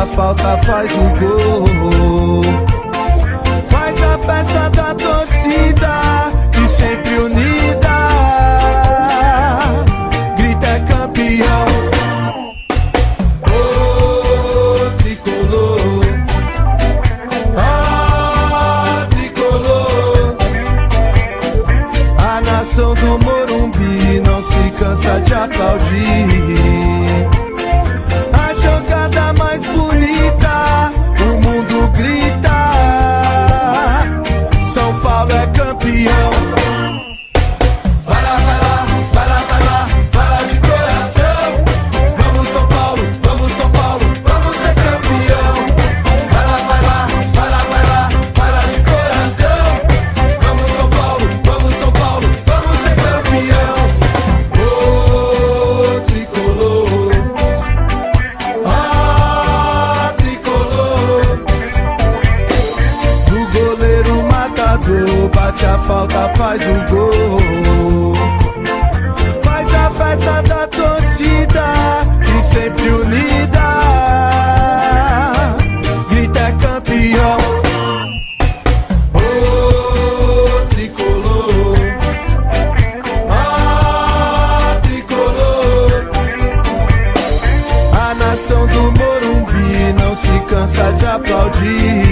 a falta, faz o gol. Faz a festa da torcida e sempre unida. Grita é campeão. Ô tricolor, ah tricolor. A nação do Morumbi não se cansa de aplaudir. A jogada mais bonita, o mundo grita. São Paulo é campeão. Vai lá, vai lá, vai lá, vai lá, vai lá de coração. Vamos São Paulo, vamos São Paulo, vamos ser campeão. Vai lá, vai lá, vai lá, vai lá, vai lá de coração. Vamos São Paulo, vamos São Paulo, vamos ser campeão. Ô tricolor, ah tricolor. Do goleiro matador, bate a falta, faz o gol. Faz a festa da torcida e sempre unida. Grita é campeão. Ô tricolor, ah tricolor. A nação do Morumbi não se cansa de aplaudir.